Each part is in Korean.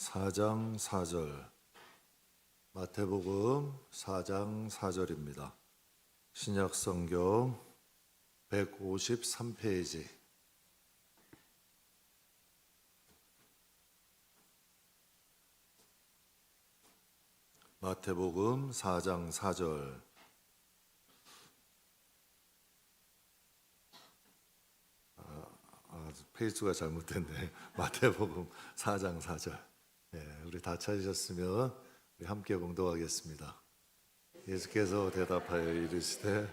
4장 4절 마태복음 4장 4절입니다. 신약성경 153페이지 마태복음 4장 4절 페이지가 잘못됐네. 마태복음 4장 4절. 우리 다 찾으셨으면 우리 함께 봉독하겠습니다. 예수께서 대답하여 이르시되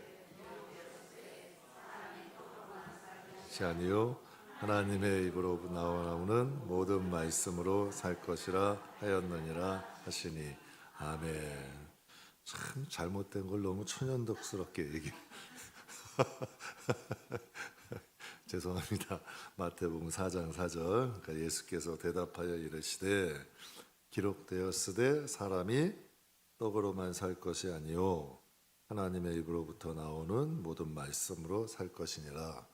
아니요 하나님의 입으로 나오는 모든 말씀으로 살 것이라 하였느니라 하시니 아멘. 참 잘못된 걸 너무 천연덕스럽게 얘기. 죄송합니다. 마태복음 4장 4절. 그러니까 예수께서 대답하여 이르시되 기록되었으되 사람이 떡으로만 살 것이 아니요 하나님의 입으로부터 나오는 모든 말씀으로 살 것이니라.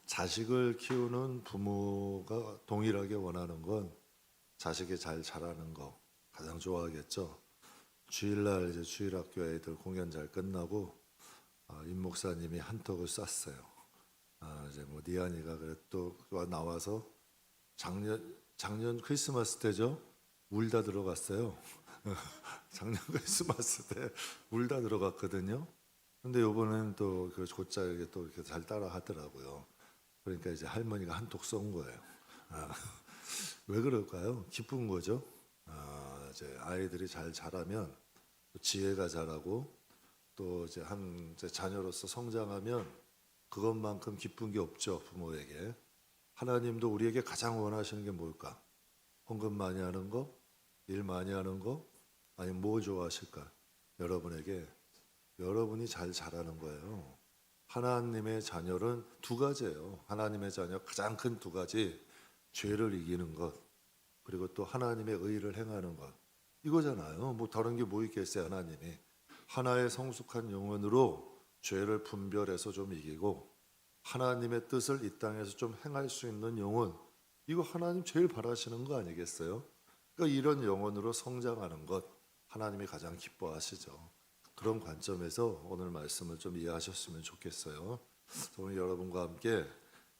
자식을 키우는 부모가 동일하게 원하는 건 자식이 잘 자라는 거 가장 좋아하겠죠. 주일날 이제 주일학교 애들 공연 잘 끝나고 임 목사님이 한턱을 쐈어요. 이제 뭐 니안이가 그래 또 나와서 작년 크리스마스 때죠. 울다 들어갔어요. 작년 크리스마스 때 울다 들어갔거든요. 근데 요번엔 또 그 곧잘 또 이렇게 잘 따라 하더라고요. 그러니까 이제 할머니가 한턱 쏜 거예요. 왜 그럴까요? 기쁜 거죠. 이제 아이들이 잘 자라면 지혜가 자라고 또 이제 이제 자녀로서 성장하면 그것만큼 기쁜 게 없죠. 부모에게. 하나님도 우리에게 가장 원하시는 게 뭘까? 헌금 많이 하는 거? 일 많이 하는 거? 아니면 뭐 좋아하실까? 여러분에게 여러분이 잘 자라는 거예요. 하나님의 자녀는 두 가지예요. 하나님의 자녀 가장 큰 두 가지. 죄를 이기는 것 그리고 또 하나님의 의를 행하는 것. 이거잖아요. 뭐 다른 게 뭐 있겠어요. 하나님이 하나의 성숙한 영혼으로 죄를 분별해서 좀 이기고 하나님의 뜻을 이 땅에서 좀 행할 수 있는 영혼, 이거 하나님 제일 바라시는 거 아니겠어요? 그러니까 이런 영혼으로 성장하는 것 하나님이 가장 기뻐하시죠. 그런 관점에서 오늘 말씀을 좀 이해하셨으면 좋겠어요. 오늘 여러분과 함께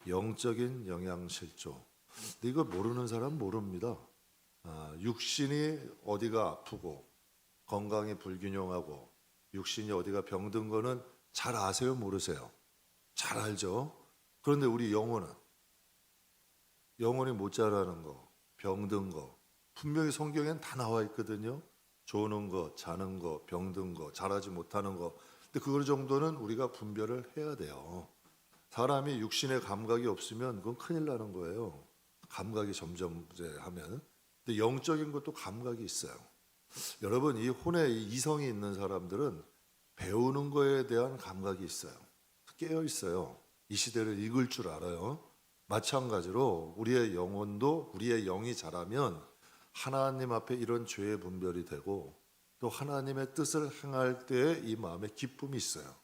영적인 영양실조. 근데 이거 모르는 사람 모릅니다. 육신이 어디가 아프고 건강이 불균형하고 육신이 어디가 병든 거는 잘 아세요? 모르세요? 잘 알죠? 그런데 우리 영혼이 못 자라는 거, 병든 거 분명히 성경엔 다 나와 있거든요. 조는 거, 자는 거, 병든 거, 자라지 못하는 거. 근데 그 정도는 우리가 분별을 해야 돼요. 사람이 육신의 감각이 없으면 그건 큰일 나는 거예요. 감각이 점점 이제 하면. 근데 영적인 것도 감각이 있어요. 여러분 이 혼에 이성이 있는 사람들은 배우는 거에 대한 감각이 있어요. 깨어 있어요. 이 시대를 읽을 줄 알아요. 마찬가지로 우리의 영혼도 우리의 영이 자라면 하나님 앞에 이런 죄의 분별이 되고 또 하나님의 뜻을 행할 때에 이 마음에 기쁨이 있어요.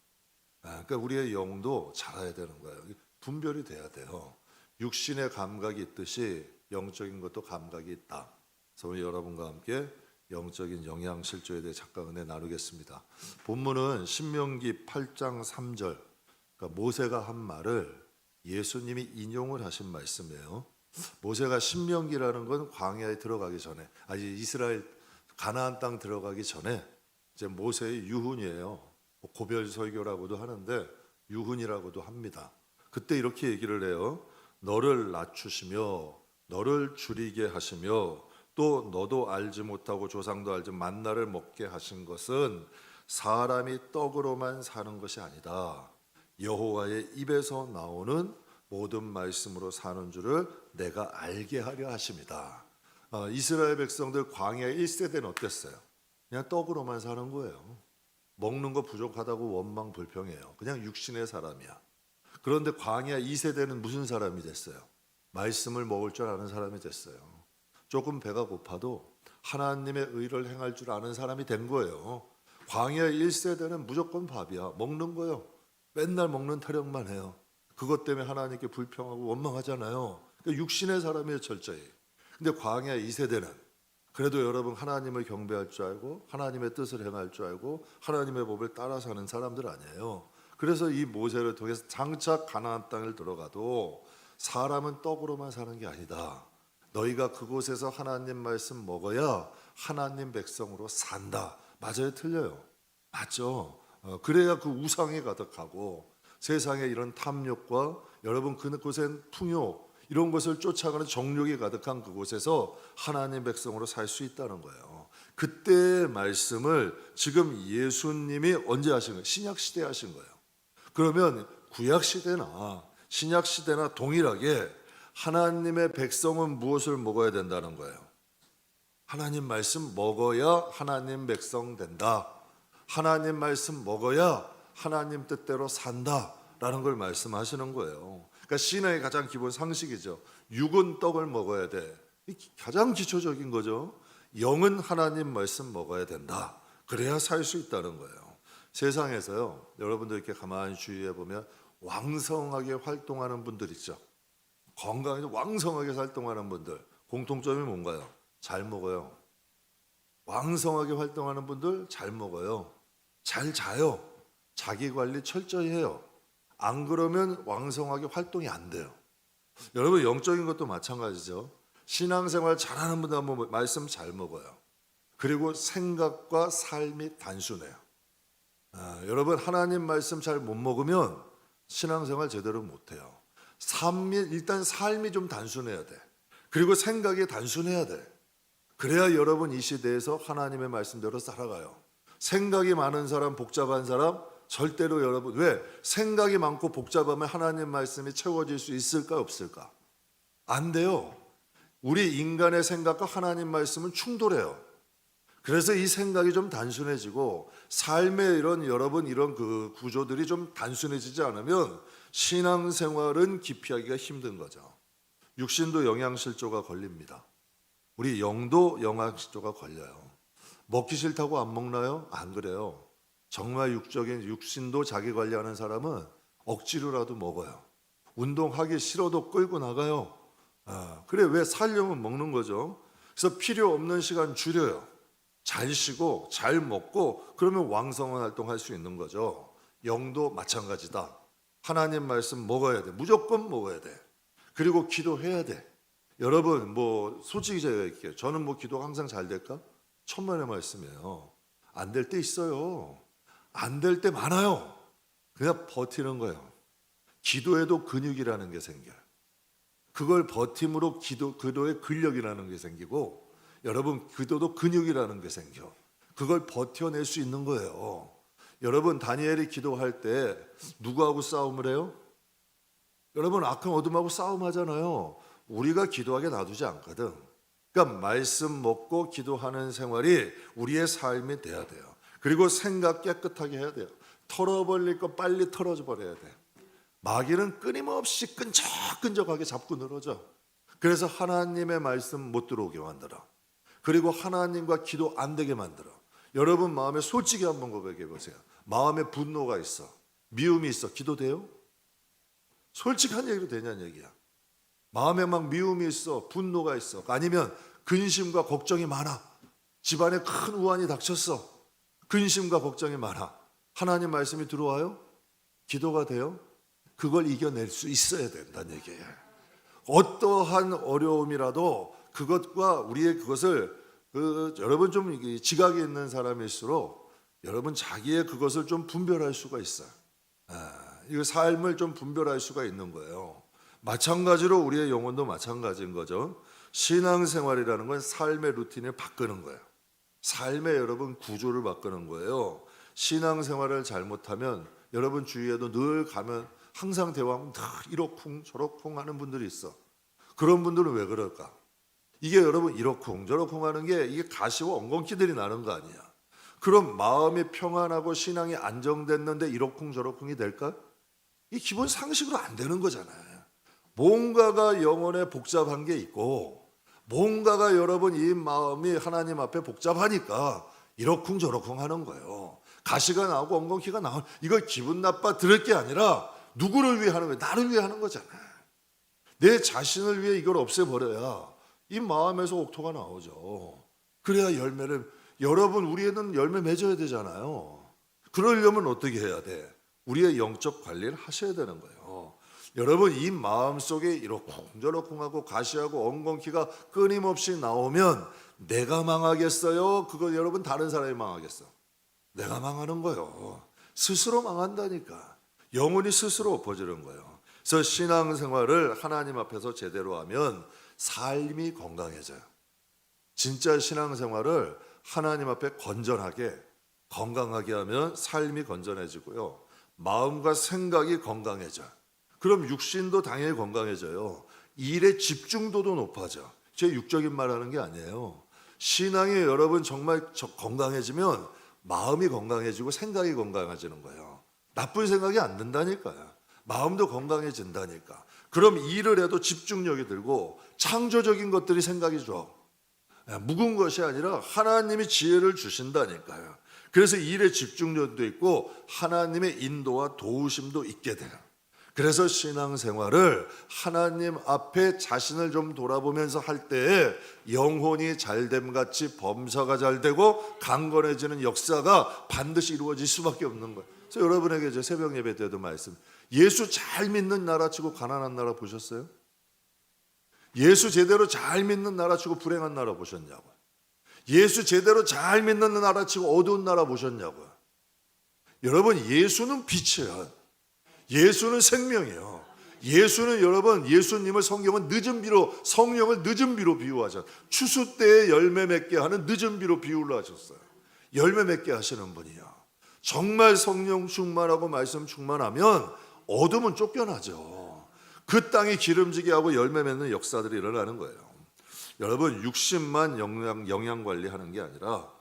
그러니까 우리의 영도 자라야 되는 거예요. 분별이 돼야 돼요. 육신의 감각이 있듯이 영적인 것도 감각이 있다. 그래서 오늘 여러분과 함께 영적인 영양실조에 대해 잠깐 은혜 나누겠습니다. 본문은 신명기 8장 3절, 그러니까 모세가 한 말을 예수님이 인용을 하신 말씀이에요. 모세가 신명기라는 건 광야에 들어가기 전에, 이스라엘 가나안 땅 들어가기 전에 이제 모세의 유훈이에요. 고별 설교라고도 하는데 유훈이라고도 합니다. 그때 이렇게 얘기를 해요. 너를 낮추시며 너를 줄이게 하시며 또 너도 알지 못하고 조상도 알지 만나를 먹게 하신 것은 사람이 떡으로만 사는 것이 아니다. 여호와의 입에서 나오는 모든 말씀으로 사는 줄을 내가 알게 하려 하십니다. 이스라엘 백성들 광야 1세대는 어땠어요? 그냥 떡으로만 사는 거예요. 먹는 거 부족하다고 원망 불평해요. 그냥 육신의 사람이야. 그런데 광야 2세대는 무슨 사람이 됐어요? 말씀을 먹을 줄 아는 사람이 됐어요. 조금 배가 고파도 하나님의 의를 행할 줄 아는 사람이 된 거예요. 광야 1세대는 무조건 밥이야. 먹는 거예요. 맨날 먹는 타령만 해요. 그것 때문에 하나님께 불평하고 원망하잖아요. 그러니까 육신의 사람이에요. 철저히. 근데 광야 2세대는 그래도 여러분 하나님을 경배할 줄 알고 하나님의 뜻을 행할 줄 알고 하나님의 법을 따라 사는 사람들 아니에요. 그래서 이 모세를 통해서 장차 가나안 땅을 들어가도 사람은 떡으로만 사는 게 아니다. 너희가 그곳에서 하나님 말씀 먹어야 하나님 백성으로 산다. 맞아요, 틀려요? 맞죠. 그래야 그 우상이 가득하고 세상에 이런 탐욕과 여러분 그곳엔 풍요 이런 것을 쫓아가는 정욕이 가득한 그곳에서 하나님 백성으로 살 수 있다는 거예요. 그때의 말씀을 지금 예수님이 언제 하신 거예요? 신약 시대에 하신 거예요. 그러면 구약 시대나 신약 시대나 동일하게 하나님의 백성은 무엇을 먹어야 된다는 거예요? 하나님 말씀 먹어야 하나님 백성 된다. 하나님 말씀 먹어야 하나님 뜻대로 산다라는 걸 말씀하시는 거예요. 그러니까 신앙의 가장 기본 상식이죠. 육은 떡을 먹어야 돼. 가장 기초적인 거죠. 영은 하나님 말씀 먹어야 된다. 그래야 살 수 있다는 거예요. 세상에서요, 여러분들 이렇게 가만히 주위에 보면 왕성하게 활동하는 분들 있죠. 건강해서 왕성하게 활동하는 분들 공통점이 뭔가요? 잘 먹어요. 왕성하게 활동하는 분들 잘 먹어요. 잘 자요. 자기 관리 철저히 해요. 안 그러면 왕성하게 활동이 안 돼요. 여러분 영적인 것도 마찬가지죠. 신앙생활 잘하는 분들 한번 말씀 잘 먹어요. 그리고 생각과 삶이 단순해요. 여러분 하나님 말씀 잘 못 먹으면 신앙생활 제대로 못해요. 일단 삶이 좀 단순해야 돼. 그리고 생각이 단순해야 돼. 그래야 여러분 이 시대에서 하나님의 말씀대로 살아가요. 생각이 많은 사람, 복잡한 사람 절대로 여러분 왜? 생각이 많고 복잡하면 하나님 말씀이 채워질 수 있을까 없을까? 안 돼요. 우리 인간의 생각과 하나님 말씀은 충돌해요. 그래서 이 생각이 좀 단순해지고 삶의 여러분 이런 그 구조들이 좀 단순해지지 않으면 신앙생활은 기피하기가 힘든 거죠. 육신도 영양실조가 걸립니다. 우리 영도 영양실조가 걸려요. 먹기 싫다고 안 먹나요? 안 그래요. 정말 육적인 육신도 자기 관리하는 사람은 억지로라도 먹어요. 운동하기 싫어도 끌고 나가요. 그래 왜 살려면 먹는 거죠. 그래서 필요 없는 시간 줄여요. 잘 쉬고 잘 먹고 그러면 왕성한 활동할 수 있는 거죠. 영도 마찬가지다. 하나님 말씀 먹어야 돼. 무조건 먹어야 돼. 그리고 기도해야 돼. 여러분 솔직히 제가 얘기해요. 저는 기도가 항상 잘 될까? 천만의 말씀이에요. 안 될 때 있어요. 안 될 때 많아요. 그냥 버티는 거예요. 기도에도 근육이라는 게 생겨요. 그걸 버팀으로 기도의 근력이라는 게 생기고 여러분 기도도 근육이라는 게 생겨. 그걸 버텨낼 수 있는 거예요. 여러분 다니엘이 기도할 때 누구하고 싸움을 해요? 여러분 악한 어둠하고 싸움하잖아요. 우리가 기도하게 놔두지 않거든. 그러니까 말씀 먹고 기도하는 생활이 우리의 삶이 돼야 돼요. 그리고 생각 깨끗하게 해야 돼요. 털어버릴 거 빨리 털어져 버려야 돼. 마귀는 끊임없이 끈적끈적하게 잡고 늘어져. 그래서 하나님의 말씀 못 들어오게 만들어. 그리고 하나님과 기도 안 되게 만들어. 여러분 마음에 솔직히 한번 고백해 보세요. 마음에 분노가 있어. 미움이 있어. 기도돼요? 솔직한 얘기로 되냐는 얘기야. 마음에 막 미움이 있어. 분노가 있어. 아니면 근심과 걱정이 많아. 집안에 큰 우환이 닥쳤어. 근심과 걱정이 많아. 하나님 말씀이 들어와요? 기도가 돼요? 그걸 이겨낼 수 있어야 된다는 얘기예요. 어떠한 어려움이라도 그것과 우리의 그것을 여러분 좀 지각이 있는 사람일수록 여러분 자기의 그것을 좀 분별할 수가 있어요. 이 삶을 좀 분별할 수가 있는 거예요. 마찬가지로 우리의 영혼도 마찬가지인 거죠. 신앙생활이라는 건 삶의 루틴을 바꾸는 거예요. 삶의 여러분 구조를 바꾸는 거예요. 신앙생활을 잘못하면 여러분 주위에도 늘 가면 항상 대화하면 다 이러쿵 저러쿵 하는 분들이 있어. 그런 분들은 왜 그럴까? 이게 여러분 이러쿵 저러쿵 하는 게 이게 가시와 엉겅퀴들이 나는 거 아니야. 그럼 마음이 평안하고 신앙이 안정됐는데 이러쿵 저러쿵이 될까? 이 기본 상식으로 안 되는 거잖아요. 뭔가가 영혼에 복잡한 게 있고 뭔가가 여러분 이 마음이 하나님 앞에 복잡하니까 이러쿵 저러쿵 하는 거예요. 가시가 나오고 엉겅퀴가 나오고 이걸 기분 나빠 들을 게 아니라 누구를 위해 하는 거예요? 나를 위해 하는 거잖아요. 내 자신을 위해 이걸 없애버려야 이 마음에서 옥토가 나오죠. 그래야 열매를, 여러분 우리는 열매 맺어야 되잖아요. 그러려면 어떻게 해야 돼? 우리의 영적 관리를 하셔야 되는 거예요. 여러분 이 마음속에 이러쿵저러쿵하고 가시하고 엉겅퀴가 끊임없이 나오면 내가 망하겠어요? 그거 여러분 다른 사람이 망하겠어? 내가 망하는 거예요. 스스로 망한다니까. 영혼이 스스로 엎어지는 거예요. 그래서 신앙생활을 하나님 앞에서 제대로 하면 삶이 건강해져요. 진짜 신앙생활을 하나님 앞에 건전하게 건강하게 하면 삶이 건전해지고요. 마음과 생각이 건강해져요. 그럼 육신도 당연히 건강해져요. 일의 집중도도 높아져. 제 육적인 말 하는 게 아니에요. 신앙이 여러분 정말 건강해지면 마음이 건강해지고 생각이 건강해지는 거예요. 나쁜 생각이 안 든다니까요. 마음도 건강해진다니까. 그럼 일을 해도 집중력이 들고 창조적인 것들이 생각이 좋아. 묵은 것이 아니라 하나님이 지혜를 주신다니까요. 그래서 일에 집중력도 있고 하나님의 인도와 도우심도 있게 돼요. 그래서 신앙생활을 하나님 앞에 자신을 좀 돌아보면서 할 때에 영혼이 잘됨 같이 범사가 잘 되고 강건해지는 역사가 반드시 이루어질 수밖에 없는 거예요. 그래서 여러분에게 이제 새벽 예배 때도 말씀, 예수 잘 믿는 나라 치고 가난한 나라 보셨어요? 예수 제대로 잘 믿는 나라 치고 불행한 나라 보셨냐고요? 예수 제대로 잘 믿는 나라 치고 어두운 나라 보셨냐고요? 여러분 예수는 빛이에요. 예수는 생명이에요. 예수는 여러분, 예수님을 성경은 늦은 비로, 성령을 늦은 비로 비유하죠. 추수 때에 열매 맺게 하는 늦은 비로 비유를 하셨어요. 열매 맺게 하시는 분이요. 정말 성령 충만하고 말씀 충만하면 어둠은 쫓겨나죠. 그 땅이 기름지게 하고 열매 맺는 역사들이 일어나는 거예요. 여러분 육신만 영양 관리하는 게 아니라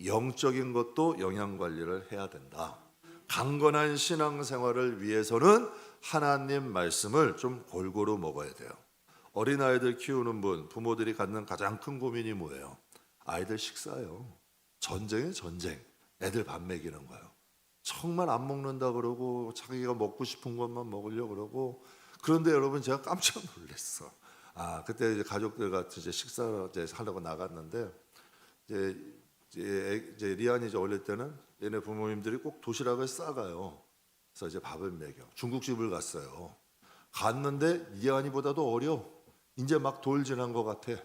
영적인 것도 영양 관리를 해야 된다. 강건한 신앙생활을 위해서는 하나님 말씀을 좀 골고루 먹어야 돼요. 어린아이들 키우는 분, 부모들이 갖는 가장 큰 고민이 뭐예요? 아이들 식사예요. 전쟁이에요, 전쟁. 애들 밥 먹이는 거예요. 정말 안 먹는다 그러고 자기가 먹고 싶은 것만 먹으려고 그러고. 그런데 여러분 제가 깜짝 놀랐어. 그때 이제 가족들 같이 이제 식사를 이제 하려고 나갔는데 이제 리안이 이제 어릴 때는 얘네 부모님들이 꼭 도시락을 싸가요. 그래서 이제 밥을 먹여. 중국집을 갔어요. 갔는데 리안이보다도 어려. 이제 막 돌 지난 것 같아.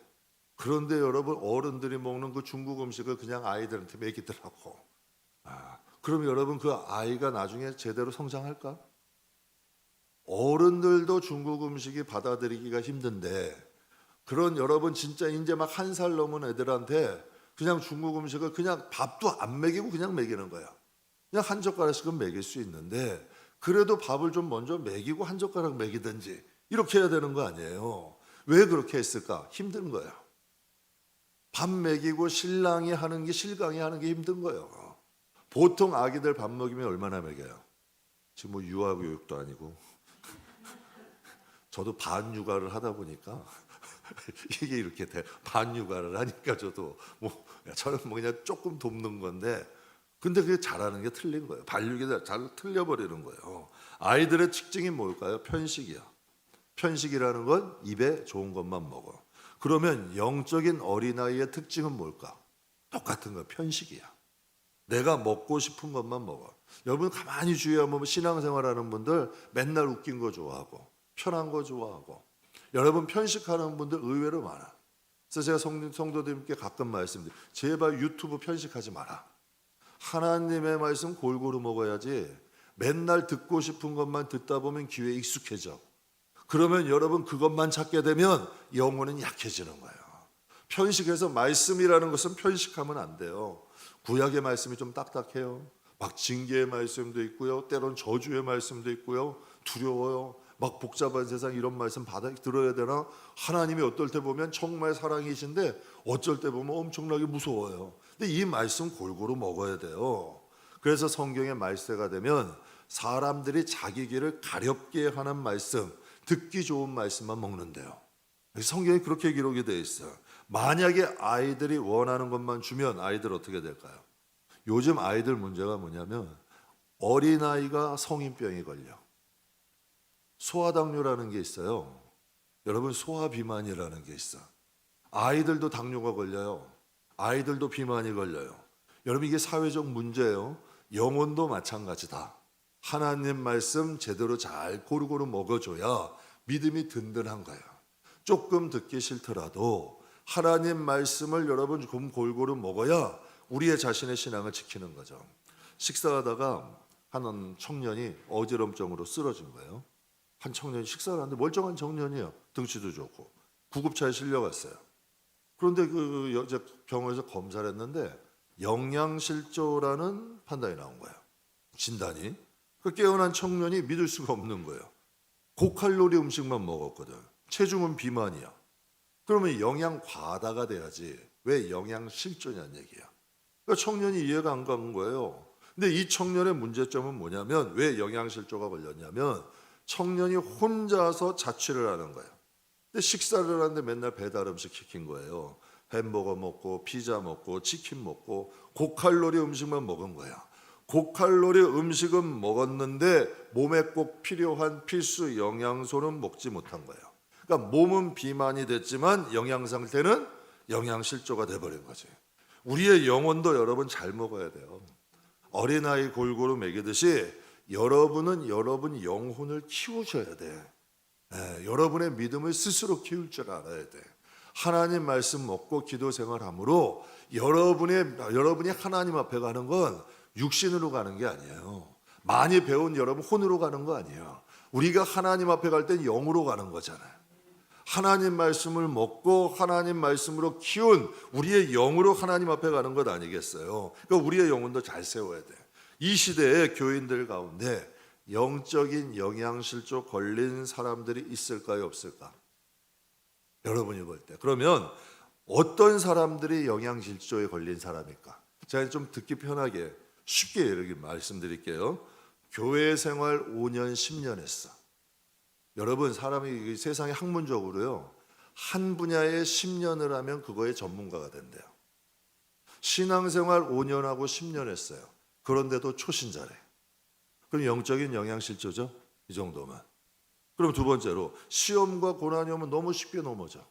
그런데 여러분 어른들이 먹는 그 중국 음식을 그냥 아이들한테 먹이더라고. 그럼 여러분 그 아이가 나중에 제대로 성장할까? 어른들도 중국 음식이 받아들이기가 힘든데 그런 여러분 진짜 이제 막 1살 넘은 애들한테 그냥 중국 음식을 그냥 밥도 안 먹이고 그냥 먹이는 거야. 그냥 한 젓가락씩은 먹일 수 있는데 그래도 밥을 좀 먼저 먹이고 한 젓가락 먹이든지 이렇게 해야 되는 거 아니에요. 왜 그렇게 했을까? 힘든 거야. 밥 먹이고 신랑이 하는 게 실강이 하는 게 힘든 거예요. 보통 아기들 밥 먹이면 얼마나 먹여요? 지금 뭐 유아교육도 아니고 저도 반육아를 하다 보니까 이게 이렇게 돼. 반육아를 하니까 저도 저는 그냥 조금 돕는 건데 근데 그게 잘하는 게 틀린 거예요. 반육이 잘 틀려버리는 거예요. 아이들의 특징이 뭘까요? 편식이야. 편식이라는 건 입에 좋은 것만 먹어. 그러면 영적인 어린아이의 특징은 뭘까? 똑같은 거 편식이야. 내가 먹고 싶은 것만 먹어. 여러분 가만히 주의하면 신앙생활하는 분들 맨날 웃긴 거 좋아하고 편한 거 좋아하고 여러분 편식하는 분들 의외로 많아. 그래서 제가 성도들께 가끔 말씀드려요. 제발 유튜브 편식하지 마라. 하나님의 말씀 골고루 먹어야지 맨날 듣고 싶은 것만 듣다 보면 귀에 익숙해져. 그러면 여러분 그것만 찾게 되면 영혼은 약해지는 거예요. 편식해서 말씀이라는 것은 편식하면 안 돼요. 구약의 말씀이 좀 딱딱해요. 막 징계의 말씀도 있고요. 때론 저주의 말씀도 있고요. 두려워요. 막 복잡한 세상 이런 말씀 들어야 되나? 하나님이 어떨 때 보면 정말 사랑이신데 어쩔 때 보면 엄청나게 무서워요. 근데 이 말씀 골고루 먹어야 돼요. 그래서 성경의 말세가 되면 사람들이 자기 귀를 가렵게 하는 말씀, 듣기 좋은 말씀만 먹는데요. 성경이 그렇게 기록이 되어 있어요. 만약에 아이들이 원하는 것만 주면 아이들 어떻게 될까요? 요즘 아이들 문제가 뭐냐면 어린아이가 성인병이 걸려. 소아당뇨라는 게 있어요. 여러분 소아비만이라는 게 있어. 아이들도 당뇨가 걸려요. 아이들도 비만이 걸려요. 여러분 이게 사회적 문제예요. 영혼도 마찬가지다. 하나님 말씀 제대로 잘 고루고루 먹어줘야 믿음이 든든한 거예요. 조금 듣기 싫더라도 하나님 말씀을 여러분 좀 골고루 먹어야 우리의 자신의 신앙을 지키는 거죠. 식사하다가 한 청년이 어지럼증으로 쓰러진 거예요. 한 청년이 식사를 하는데 멀쩡한 청년이에요. 등치도 좋고 구급차에 실려갔어요. 그런데 그 여자 병원에서 검사를 했는데 영양실조라는 판단이 나온 거예요. 진단이. 그 깨어난 청년이 믿을 수가 없는 거예요. 고칼로리 음식만 먹었거든. 체중은 비만이야. 그러면 영양 과다가 돼야지 왜 영양실조냐는 얘기야. 그러니까 청년이 이해가 안 가는 거예요. 근데 이 청년의 문제점은 뭐냐면 왜 영양실조가 걸렸냐면 청년이 혼자서 자취를 하는 거예요. 근데 식사를 하는데 맨날 배달 음식 시킨 거예요. 햄버거 먹고 피자 먹고 치킨 먹고 고칼로리 음식만 먹은 거야. 고칼로리 음식은 먹었는데 몸에 꼭 필요한 필수 영양소는 먹지 못한 거예요. 그러니까 몸은 비만이 됐지만 영양 상태는 영양실조가 돼버린 거지. 우리의 영혼도 여러분 잘 먹어야 돼요. 어린아이 골고루 먹이듯이 여러분은 여러분 영혼을 키우셔야 돼. 여러분의 믿음을 스스로 키울 줄 알아야 돼. 하나님 말씀 먹고 기도 생활함으로 여러분이 하나님 앞에 가는 건 육신으로 가는 게 아니에요. 많이 배운 여러분 혼으로 가는 거 아니에요. 우리가 하나님 앞에 갈 땐 영으로 가는 거잖아요. 하나님 말씀을 먹고 하나님 말씀으로 키운 우리의 영으로 하나님 앞에 가는 것 아니겠어요? 그러니까 우리의 영혼도 잘 세워야 돼. 이 시대의 교인들 가운데 영적인 영양실조 걸린 사람들이 있을까요, 없을까? 여러분이 볼 때. 그러면 어떤 사람들이 영양실조에 걸린 사람일까? 제가 좀 듣기 편하게 쉽게 이렇게 말씀드릴게요. 교회 생활 5년, 10년 했어. 여러분 사람이 세상에 학문적으로요. 한 분야에 10년을 하면 그거의 전문가가 된대요. 신앙생활 5년 하고 10년 했어요. 그런데도 초신자래. 그럼 영적인 영양실조죠? 이 정도면. 그럼 두 번째로 시험과 고난이 오면 너무 쉽게 넘어져.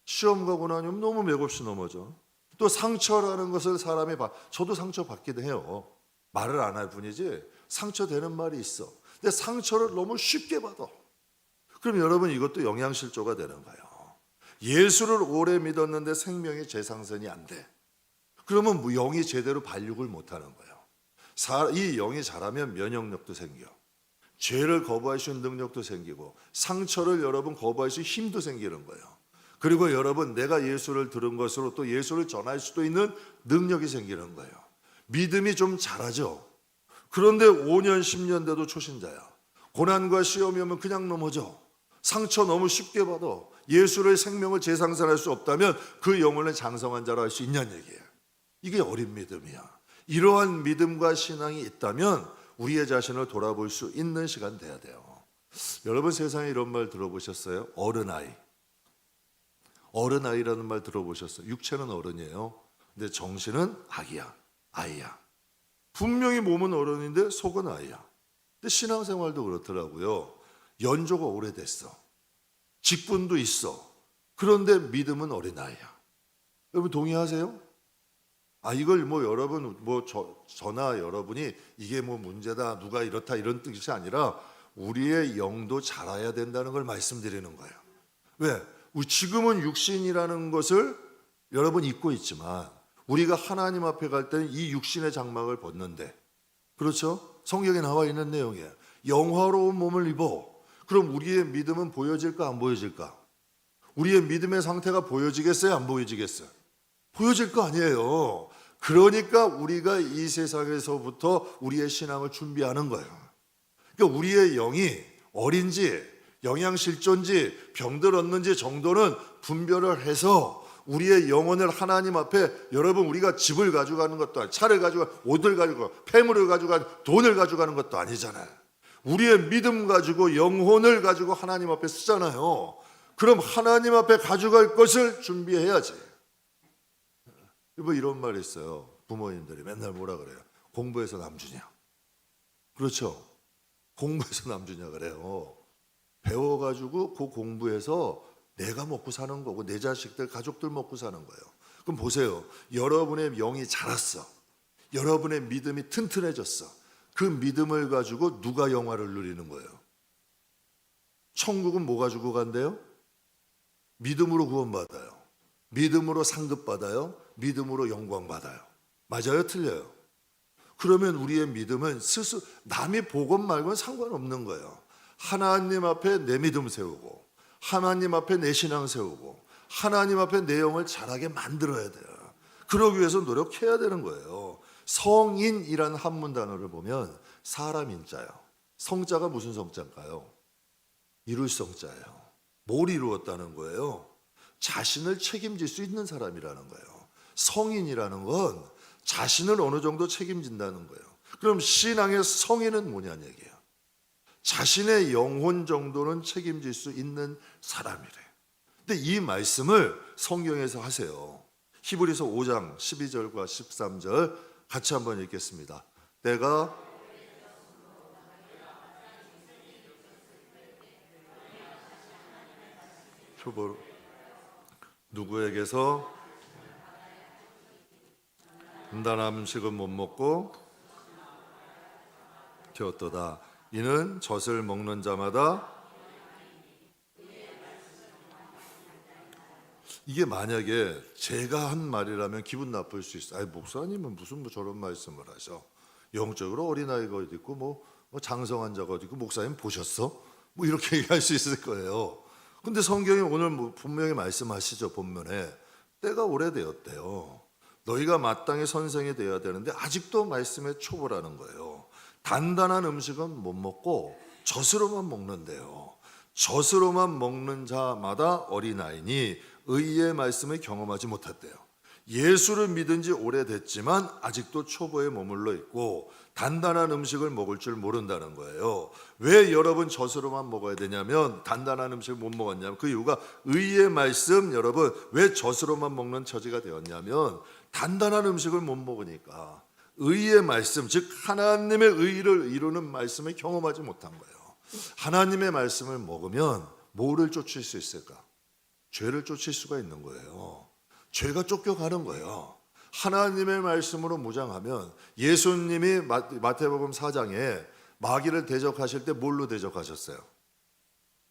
시험과 고난이 오면 너무 맥없이 넘어져. 또 상처라는 것을 사람이 저도 상처 받기도 해요. 말을 안 할 뿐이지 상처되는 말이 있어. 근데 상처를 너무 쉽게 받아. 그럼 여러분 이것도 영양실조가 되는 거예요. 예수를 오래 믿었는데 생명이 재상선이 안 돼. 그러면 영이 제대로 발육을 못하는 거예요. 이 영이 자라면 면역력도 생겨. 죄를 거부할 수 있는 능력도 생기고 상처를 여러분 거부할 수 있는 힘도 생기는 거예요. 그리고 여러분 내가 예수를 들은 것으로 또 예수를 전할 수도 있는 능력이 생기는 거예요. 믿음이 좀 자라죠. 그런데 5년 10년 돼도 초신자야. 고난과 시험이 오면 그냥 넘어져. 상처 너무 쉽게 받아. 예수의 생명을 재상선할 수 없다면 그 영혼을 장성한 자로 할 수 있냐는 얘기예요. 이게 어린 믿음이야. 이러한 믿음과 신앙이 있다면 우리의 자신을 돌아볼 수 있는 시간 돼야 돼요. 여러분 세상에 이런 말 들어보셨어요? 어른아이. 어른아이라는 말 들어보셨어요? 육체는 어른이에요. 근데 정신은 아기야. 아이야. 분명히 몸은 어른인데 속은 아이야. 근데 신앙생활도 그렇더라고요. 연조가 오래됐어. 직분도 있어. 그런데 믿음은 어린아이야. 여러분 동의하세요? 이걸 여러분 저나 여러분이 이게 문제다 누가 이렇다 이런 뜻이 아니라 우리의 영도 자라야 된다는 걸 말씀드리는 거예요. 왜? 지금은 육신이라는 것을 여러분 잊고 있지만 우리가 하나님 앞에 갈 때는 이 육신의 장막을 벗는데, 그렇죠? 성경에 나와 있는 내용이에요. 영화로운 몸을 입어. 그럼 우리의 믿음은 보여질까 안 보여질까? 우리의 믿음의 상태가 보여지겠어요 안 보여지겠어요? 보여질 거 아니에요. 그러니까 우리가 이 세상에서부터 우리의 신앙을 준비하는 거예요. 그러니까 우리의 영이 어린지 영양실조인지 병들었는지 정도는 분별을 해서 우리의 영혼을 하나님 앞에, 여러분 우리가 집을 가져가는 것도 아니고 차를 가져가 옷을 가지고 폐물을 가져가 돈을 가져가는 것도 아니잖아요. 우리의 믿음 가지고 영혼을 가지고 하나님 앞에 쓰잖아요. 그럼 하나님 앞에 가져갈 것을 준비해야지. 이런 말이 있어요. 부모님들이 맨날 뭐라 그래요? 공부해서 남주냐. 그렇죠? 공부해서 남주냐 그래요. 배워가지고 그 공부해서 내가 먹고 사는 거고 내 자식들 가족들 먹고 사는 거예요. 그럼 보세요. 여러분의 영이 자랐어. 여러분의 믿음이 튼튼해졌어. 그 믿음을 가지고 누가 영화를 누리는 거예요? 천국은 뭐 가지고 간대요? 믿음으로 구원받아요. 믿음으로 상급받아요. 믿음으로 영광받아요. 맞아요? 틀려요? 그러면 우리의 믿음은 스스로 남이 보건 말건 상관없는 거예요. 하나님 앞에 내 믿음 세우고 하나님 앞에 내 신앙 세우고 하나님 앞에 내 영을 자라게 만들어야 돼요. 그러기 위해서 노력해야 되는 거예요. 성인이란 한문 단어를 보면 사람 인자예요. 성자가 무슨 성자일까요? 이룰 성자예요. 뭘 이루었다는 거예요? 자신을 책임질 수 있는 사람이라는 거예요. 성인이라는 건 자신을 어느 정도 책임진다는 거예요. 그럼 신앙의 성인은 뭐냐는 얘기예요. 자신의 영혼 정도는 책임질 수 있는 사람이래. 근데 이 말씀을 성경에서 하세요. 히브리서 5장 12절과 13절 같이 한번 읽겠습니다. 내가 표보로 누구에게서 단단한 음식은 못 먹고 되었도다. 이는 젖을 먹는 자마다 이게 만약에 제가 한 말이라면 기분 나쁠 수 있어요. 목사님은 무슨 저런 말씀을 하셔. 영적으로 어린아이가 어디 있고 뭐 장성한 자가 어디 있고 목사님 보셨어? 뭐 이렇게 얘기할 수 있을 거예요. 근데 성경이 오늘 분명히 말씀하시죠. 본문에 때가 오래되었대요. 너희가 마땅히 선생이 되어야 되는데 아직도 말씀에 초보라는 거예요. 단단한 음식은 못 먹고 젖으로만 먹는데요. 젖으로만 먹는 자마다 어린아이니 의의 말씀을 경험하지 못했대요. 예수를 믿은 지 오래됐지만 아직도 초보에 머물러 있고 단단한 음식을 먹을 줄 모른다는 거예요. 왜 여러분 젖으로만 먹어야 되냐면 단단한 음식을 못 먹었냐면 그 이유가 의의 말씀 여러분 왜 젖으로만 먹는 처지가 되었냐면 단단한 음식을 못 먹으니까 의의 말씀 즉 하나님의 의를 이루는 말씀을 경험하지 못한 거예요. 하나님의 말씀을 먹으면 뭐를 쫓을 수 있을까? 죄를 쫓을 수가 있는 거예요. 죄가 쫓겨가는 거예요. 하나님의 말씀으로 무장하면 예수님이 마태복음 4장에 마귀를 대적하실 때 뭘로 대적하셨어요?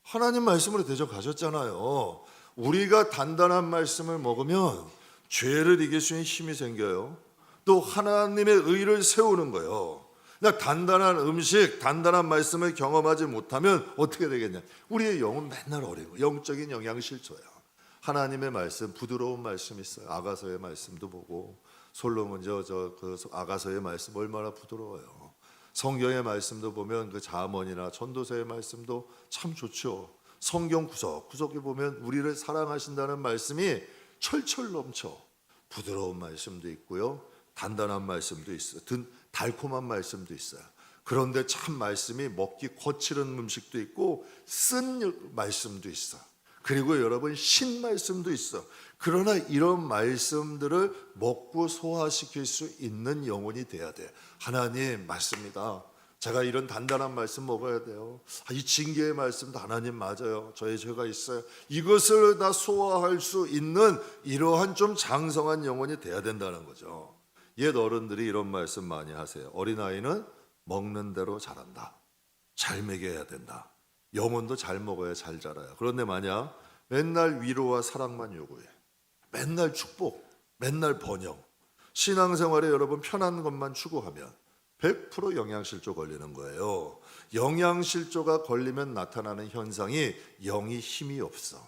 하나님 말씀으로 대적하셨잖아요. 우리가 단단한 말씀을 먹으면 죄를 이길 수 있는 힘이 생겨요. 또 하나님의 의를 세우는 거예요. 그냥 단단한 음식, 단단한 말씀을 경험하지 못하면 어떻게 되겠냐? 우리의 영은 맨날 어리고 영적인 영양실조야. 하나님의 말씀, 부드러운 말씀 있어요. 아가서의 말씀도 보고 솔로몬 그 아가서의 말씀 얼마나 부드러워요. 성경의 말씀도 보면 그 잠언이나 전도서의 말씀도 참 좋죠. 성경 구석구석에 보면 우리를 사랑하신다는 말씀이 철철 넘쳐. 부드러운 말씀도 있고요. 단단한 말씀도 있어요. 달콤한 말씀도 있어요. 그런데 참 말씀이 먹기 거칠은 음식도 있고 쓴 말씀도 있어. 그리고 여러분 신 말씀도 있어. 그러나 이런 말씀들을 먹고 소화시킬 수 있는 영혼이 돼야 돼. 하나님 맞습니다. 제가 이런 단단한 말씀 먹어야 돼요. 이 징계의 말씀도 하나님 맞아요. 저의 죄가 있어요. 이것을 다 소화할 수 있는 이러한 좀 장성한 영혼이 돼야 된다는 거죠. 옛 어른들이 이런 말씀 많이 하세요. 어린아이는 먹는 대로 자란다. 잘 먹여야 된다. 영혼도 잘 먹어야 잘 자라요. 그런데 만약 맨날 위로와 사랑만 요구해, 맨날 축복, 맨날 번영, 신앙생활에 여러분 편한 것만 추구하면 100% 영양실조 걸리는 거예요. 영양실조가 걸리면 나타나는 현상이 영이 힘이 없어.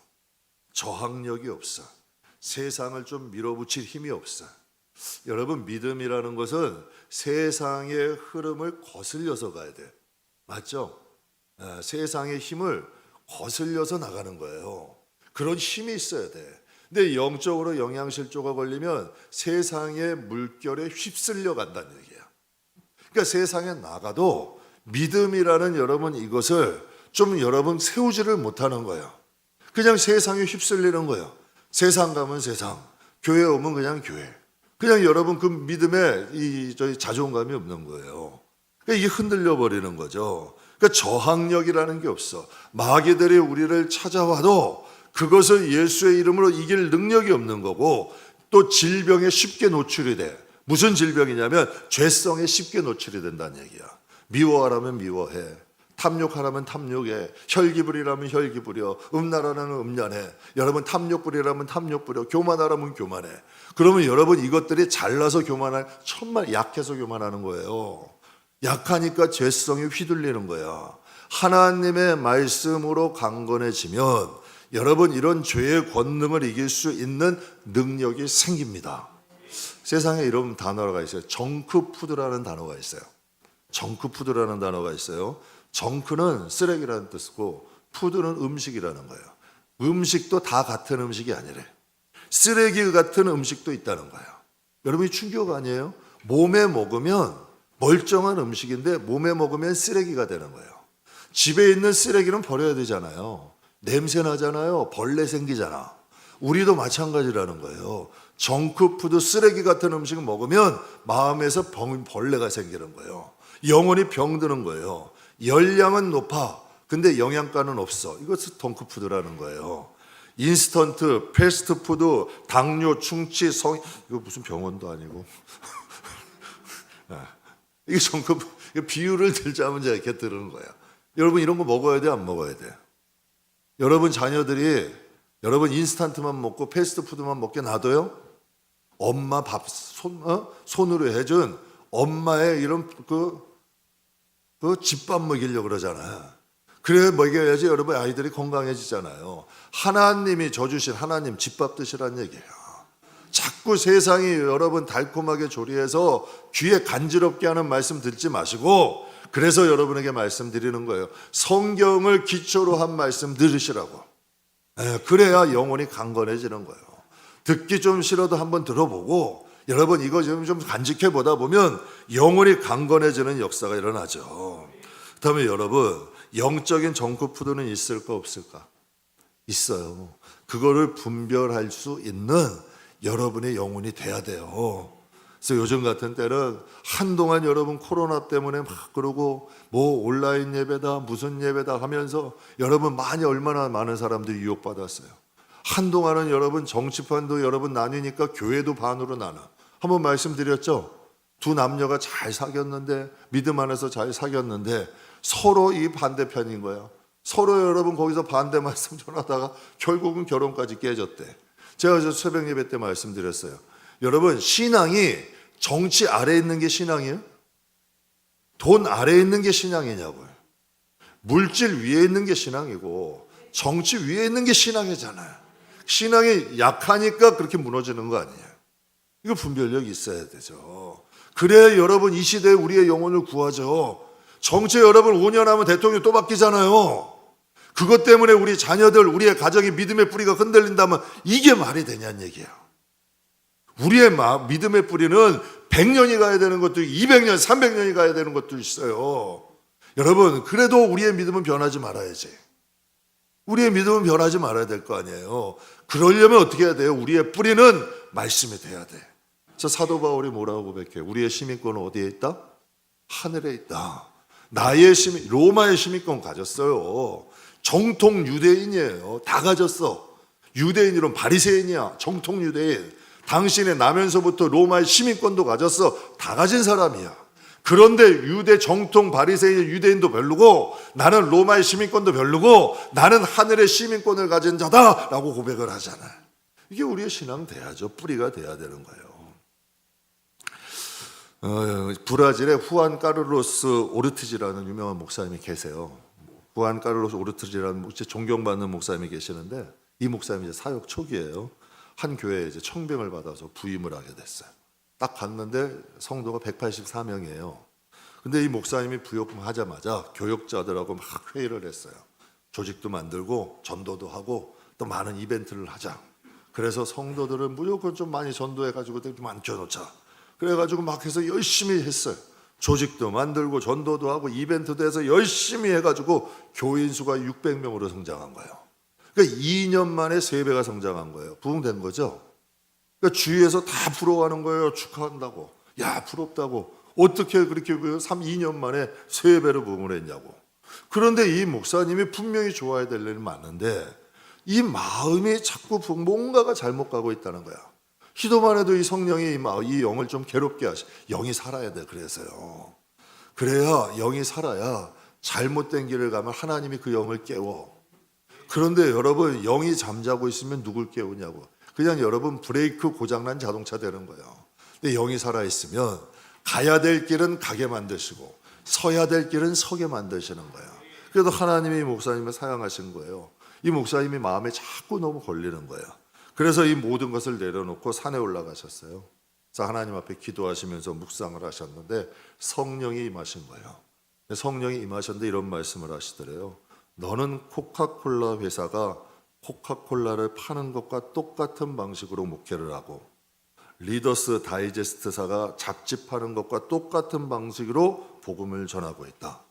저항력이 없어. 세상을 좀 밀어붙일 힘이 없어. 여러분 믿음이라는 것은 세상의 흐름을 거슬려서 가야 돼. 맞죠? 세상의 힘을 거슬려서 나가는 거예요. 그런 힘이 있어야 돼. 근데 영적으로 영양실조가 걸리면 세상의 물결에 휩쓸려 간다는 얘기야. 그러니까 세상에 나가도 믿음이라는 여러분 이것을 좀 여러분 세우지를 못하는 거예요. 그냥 세상에 휩쓸리는 거예요. 세상 가면 세상, 교회 오면 그냥 교회. 그냥 여러분 그 믿음에 자존감이 없는 거예요. 그러니까 이게 흔들려 버리는 거죠. 그러니까 저항력이라는 게 없어. 마귀들이 우리를 찾아와도 그것을 예수의 이름으로 이길 능력이 없는 거고 또 질병에 쉽게 노출이 돼. 무슨 질병이냐면 죄성에 쉽게 노출이 된다는 얘기야. 미워하라면 미워해. 탐욕하라면 탐욕해. 혈기부리라면 혈기부려. 음란하라면 음란해. 여러분 탐욕부리라면 탐욕부려. 교만하라면 교만해. 그러면 여러분 이것들이 잘나서 교만할, 천만 약해서 교만하는 거예요. 약하니까 죄성이 휘둘리는 거야. 하나님의 말씀으로 강건해지면 여러분 이런 죄의 권능을 이길 수 있는 능력이 생깁니다. 세상에 이런 단어가 있어요. 정크푸드라는 단어가 있어요. 정크푸드라는 단어가 있어요. 정크는 쓰레기라는 뜻이고 푸드는 음식이라는 거예요. 음식도 다 같은 음식이 아니래. 쓰레기 같은 음식도 있다는 거예요. 여러분이 충격 아니에요? 몸에 먹으면 멀쩡한 음식인데 몸에 먹으면 쓰레기가 되는 거예요. 집에 있는 쓰레기는 버려야 되잖아요. 냄새 나잖아요. 벌레 생기잖아. 우리도 마찬가지라는 거예요. 정크푸드 쓰레기 같은 음식을 먹으면 마음에서 벌레가 생기는 거예요. 영혼이 병드는 거예요. 열량은 높아. 근데 영양가는 없어. 이것이 정크푸드라는 거예요. 인스턴트, 패스트푸드, 당뇨, 충치, 이거 무슨 병원도 아니고. 이게 비유를 들자면 제가 이렇게 들은 거야. 여러분 이런 거 먹어야 돼, 안 먹어야 돼? 여러분 자녀들이 여러분 인스턴트만 먹고 패스트푸드만 먹게 놔둬요? 엄마 밥 손으로 해준 엄마의 이런 그 집밥 먹이려고 그러잖아요. 그래 먹여야지 여러분 아이들이 건강해지잖아요. 하나님이 져주신 하나님 집밥 드시라는 얘기예요. 자꾸 세상이 여러분 달콤하게 조리해서 귀에 간지럽게 하는 말씀 듣지 마시고, 그래서 여러분에게 말씀드리는 거예요. 성경을 기초로 한 말씀 들으시라고. 그래야 영혼이 강건해지는 거예요. 듣기 좀 싫어도 한번 들어보고 여러분 이거 좀 간직해 보다 보면 영혼이 강건해지는 역사가 일어나죠. 그다음에 여러분 영적인 정크푸드는 있을까 없을까? 있어요. 그거를 분별할 수 있는 여러분의 영혼이 돼야 돼요. 그래서 요즘 같은 때는 한동안 여러분 코로나 때문에 막 그러고 뭐 온라인 예배다 무슨 예배다 하면서 여러분 얼마나 많은 사람들이 유혹받았어요. 한동안은 여러분 정치판도 여러분 나뉘니까 교회도 반으로 나눠. 한번 말씀드렸죠. 두 남녀가 잘 사귀었는데 믿음 안에서 잘 사귀었는데 서로 이 반대편인 거야. 서로 여러분 거기서 반대 말씀 전하다가 결국은 결혼까지 깨졌대. 제가 저 새벽 예배 때 말씀드렸어요. 여러분 신앙이 정치 아래에 있는 게 신앙이에요? 돈 아래에 있는 게 신앙이냐고요. 물질 위에 있는 게 신앙이고 정치 위에 있는 게 신앙이잖아요. 신앙이 약하니까 그렇게 무너지는 거 아니에요. 이거 분별력이 있어야 되죠. 그래야 여러분 이 시대에 우리의 영혼을 구하죠. 정치 여러분 5년 하면 대통령 또 바뀌잖아요. 그것 때문에 우리 자녀들, 우리의 가정이 믿음의 뿌리가 흔들린다면 이게 말이 되냐는 얘기예요. 우리의 믿음의 뿌리는 100년이 가야 되는 것도 200년, 300년이 가야 되는 것도 있어요. 여러분 그래도 우리의 믿음은 변하지 말아야지. 우리의 믿음은 변하지 말아야 될 거 아니에요. 그러려면 어떻게 해야 돼요? 우리의 뿌리는 말씀이 돼야 돼. 저 사도 바울이 뭐라고 고백해요? 우리의 시민권은 어디에 있다? 하늘에 있다. 나의 로마의 시민권 가졌어요. 정통 유대인이에요. 다 가졌어. 유대인이론 바리새인이야. 정통 유대인. 당신의 나면서부터 로마의 시민권도 가졌어. 다 가진 사람이야. 그런데 유대 정통 바리새인 유대인도 별로고 나는 로마의 시민권도 별로고 나는 하늘의 시민권을 가진 자다라고 고백을 하잖아요. 이게 우리의 신앙 돼야죠. 뿌리가 돼야 되는 거예요. 브라질에 후안 카를로스 오르티지라는 유명한 목사님이 계세요. 후안 카를로스 오르티지라는 존경받는 목사님이 계시는데 이 목사님이 이제 사역 초기예요. 한 교회에 이제 청빙을 받아서 부임을 하게 됐어요. 딱 갔는데 성도가 184명이에요. 근데 이 목사님이 부임하자마자 교역자들하고 막 회의를 했어요. 조직도 만들고 전도도 하고 또 많은 이벤트를 하자. 그래서 성도들을 무조건 좀 많이 전도해가지고 좀 앉혀놓자. 그래가지고 막 해서 열심히 했어요. 조직도 만들고 전도도 하고 이벤트도 해서 열심히 해가지고 교인 수가 600명으로 성장한 거예요. 그러니까 2년 만에 3배가 성장한 거예요. 부흥된 거죠. 그러니까 주위에서 다 부러워하는 거예요. 축하한다고. 야 부럽다고. 어떻게 그렇게 2년 만에 3배로 부흥을 했냐고. 그런데 이 목사님이 분명히 좋아야 될 일이 많은데 이 마음이 자꾸 뭔가가 잘못 가고 있다는 거야. 기도만 해도 이 성령이 이 영을 좀 괴롭게 하시. 영이 살아야 돼. 그래서요. 그래야 영이 살아야 잘못된 길을 가면 하나님이 그 영을 깨워. 그런데 여러분 영이 잠자고 있으면 누굴 깨우냐고. 그냥 여러분 브레이크 고장난 자동차 되는 거예요. 근데 영이 살아있으면 가야 될 길은 가게 만드시고 서야 될 길은 서게 만드시는 거예요. 그래도 하나님이 목사님을 사용하신 거예요. 이 목사님이 마음에 자꾸 너무 걸리는 거예요. 그래서 이 모든 것을 내려놓고 산에 올라가셨어요. 그래서 하나님 앞에 기도하시면서 묵상을 하셨는데 성령이 임하신 거예요. 성령이 임하셨는데 이런 말씀을 하시더래요. 너는 코카콜라 회사가 코카콜라를 파는 것과 똑같은 방식으로 목회를 하고 리더스 다이제스트사가 잡지 파는 것과 똑같은 방식으로 복음을 전하고 있다.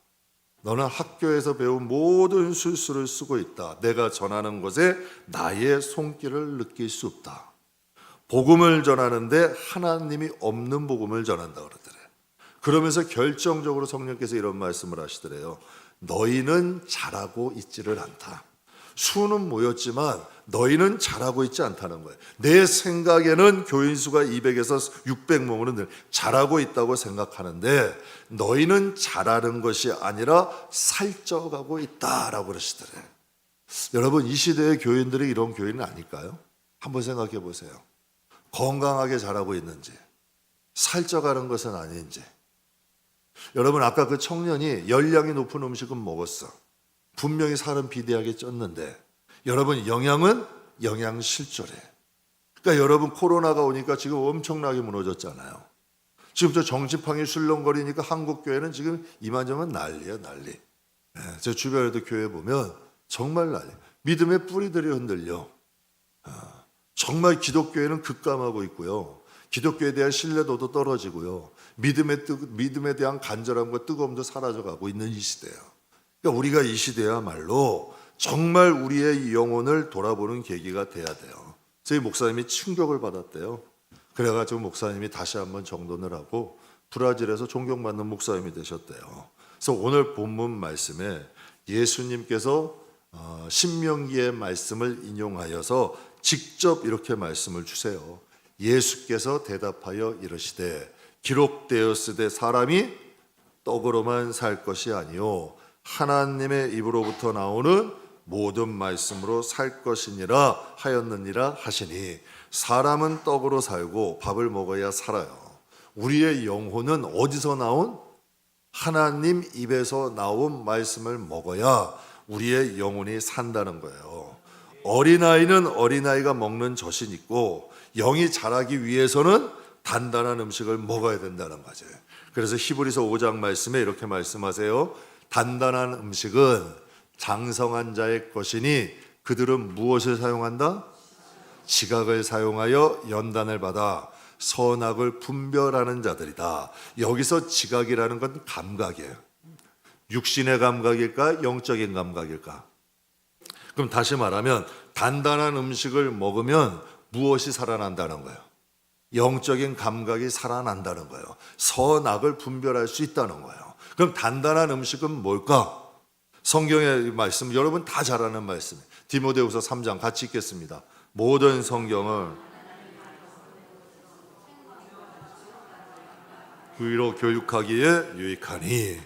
너는 학교에서 배운 모든 술수를 쓰고 있다. 내가 전하는 것에 나의 손길을 느낄 수 없다. 복음을 전하는데 하나님이 없는 복음을 전한다 그러더래요. 그러면서 결정적으로 성령께서 이런 말씀을 하시더래요. 너희는 잘하고 있지를 않다. 수는 모였지만 너희는 잘하고 있지 않다는 거예요. 내 생각에는 교인 수가 200에서 600 모으는 잘하고 있다고 생각하는데 너희는 잘하는 것이 아니라 살쪄가고 있다라고 그러시더래요. 여러분 이 시대의 교인들이 이런 교인은 아닐까요? 한번 생각해 보세요. 건강하게 자라고 있는지 살쪄가는 것은 아닌지. 여러분 아까 그 청년이 열량이 높은 음식은 먹었어. 분명히 살은 비대하게 쪘는데 여러분 영양은 영양실조래. 그러니까 여러분 코로나가 오니까 지금 엄청나게 무너졌잖아요. 지금 저 정치판이 술렁거리니까 한국교회는 지금 이만저만 난리야 난리. 제 주변에도 교회 보면 정말 난리. 믿음의 뿌리들이 흔들려. 정말 기독교회는 급감하고 있고요. 기독교에 대한 신뢰도도 떨어지고요. 믿음에 대한 간절함과 뜨거움도 사라져가고 있는 이 시대예요. 그러니까 우리가 이 시대야말로 정말 우리의 영혼을 돌아보는 계기가 돼야 돼요. 저희 목사님이 충격을 받았대요. 그래가지고 목사님이 다시 한번 정돈을 하고 브라질에서 존경받는 목사님이 되셨대요. 그래서 오늘 본문 말씀에 예수님께서 신명기의 말씀을 인용하여서 직접 이렇게 말씀을 주세요. 예수께서 대답하여 이르시되 기록되었으되 사람이 떡으로만 살 것이 아니요 하나님의 입으로부터 나오는 모든 말씀으로 살 것이니라 하였느니라 하시니 사람은 떡으로 살고 밥을 먹어야 살아요. 우리의 영혼은 어디서 나온? 하나님 입에서 나온 말씀을 먹어야 우리의 영혼이 산다는 거예요. 어린아이는 어린아이가 먹는 젖이 있고 영이 자라기 위해서는 단단한 음식을 먹어야 된다는 거죠. 그래서 히브리서 5장 말씀에 이렇게 말씀하세요. 단단한 음식은 장성한 자의 것이니 그들은 무엇을 사용한다? 지각을 사용하여 연단을 받아 선악을 분별하는 자들이다. 여기서 지각이라는 건 감각이에요. 육신의 감각일까? 영적인 감각일까? 그럼 다시 말하면 단단한 음식을 먹으면 무엇이 살아난다는 거예요? 영적인 감각이 살아난다는 거예요. 선악을 분별할 수 있다는 거예요. 그럼 단단한 음식은 뭘까? 성경의 말씀 여러분 다 잘 아는 말씀. 디모데후서 3장 같이 읽겠습니다. 모든 성경을 의로 교육하기에 유익하니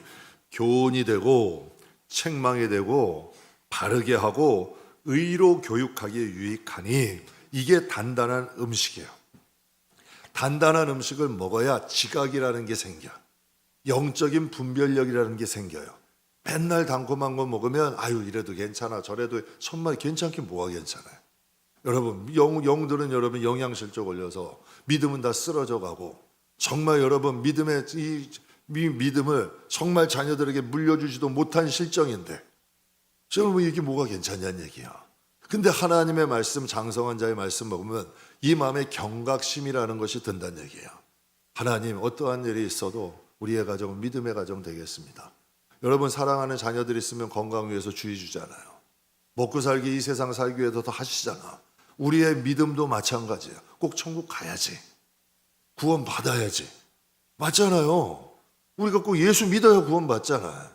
교훈이 되고 책망이 되고 바르게 하고 의로 교육하기에 유익하니 이게 단단한 음식이에요. 단단한 음식을 먹어야 지각이라는 게 생겨. 영적인 분별력이라는 게 생겨요. 맨날 달콤한 거 먹으면 아유 이래도 괜찮아 저래도 정말 괜찮긴 뭐가 괜찮아요. 여러분 영들은 여러분 영양실조 걸려서 믿음은 다 쓰러져 가고 정말 여러분 믿음을 정말 자녀들에게 물려주지도 못한 실정인데 여러분 이게 뭐가 괜찮냐는 얘기야. 근데 하나님의 말씀 장성한 자의 말씀 먹으면 이 마음에 경각심이라는 것이 든다는 얘기예요. 하나님 어떠한 일이 있어도 우리의 가정은 믿음의 가정 되겠습니다. 여러분 사랑하는 자녀들 있으면 건강 위해서 주의 주잖아요. 먹고 살기 이 세상 살기 위해서 더 하시잖아. 우리의 믿음도 마찬가지예요. 꼭 천국 가야지. 구원 받아야지. 맞잖아요. 우리가 꼭 예수 믿어야 구원 받잖아요.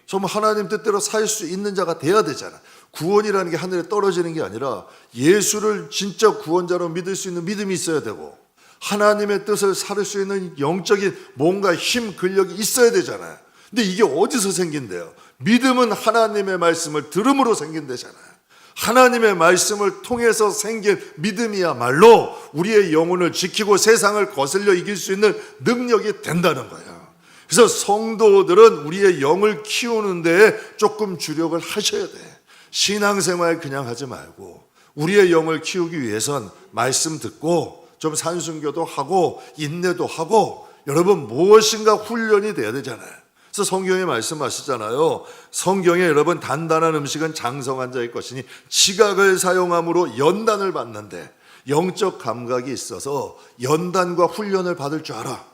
정말 하나님 뜻대로 살 수 있는 자가 돼야 되잖아. 구원이라는 게 하늘에 떨어지는 게 아니라 예수를 진짜 구원자로 믿을 수 있는 믿음이 있어야 되고 하나님의 뜻을 살을 수 있는 영적인 뭔가 힘, 근력이 있어야 되잖아요. 근데 이게 어디서 생긴대요? 믿음은 하나님의 말씀을 들음으로 생긴대잖아요. 하나님의 말씀을 통해서 생긴 믿음이야말로 우리의 영혼을 지키고 세상을 거슬려 이길 수 있는 능력이 된다는 거예요. 그래서 성도들은 우리의 영을 키우는 데에 조금 주력을 하셔야 돼. 신앙생활 그냥 하지 말고 우리의 영을 키우기 위해선 말씀 듣고 좀 산순교도 하고 인내도 하고 여러분 무엇인가 훈련이 돼야 되잖아요. 그래서 성경에 말씀하시잖아요. 성경에 여러분 단단한 음식은 장성한 자의 것이니 지각을 사용함으로 연단을 받는데 영적 감각이 있어서 연단과 훈련을 받을 줄 알아.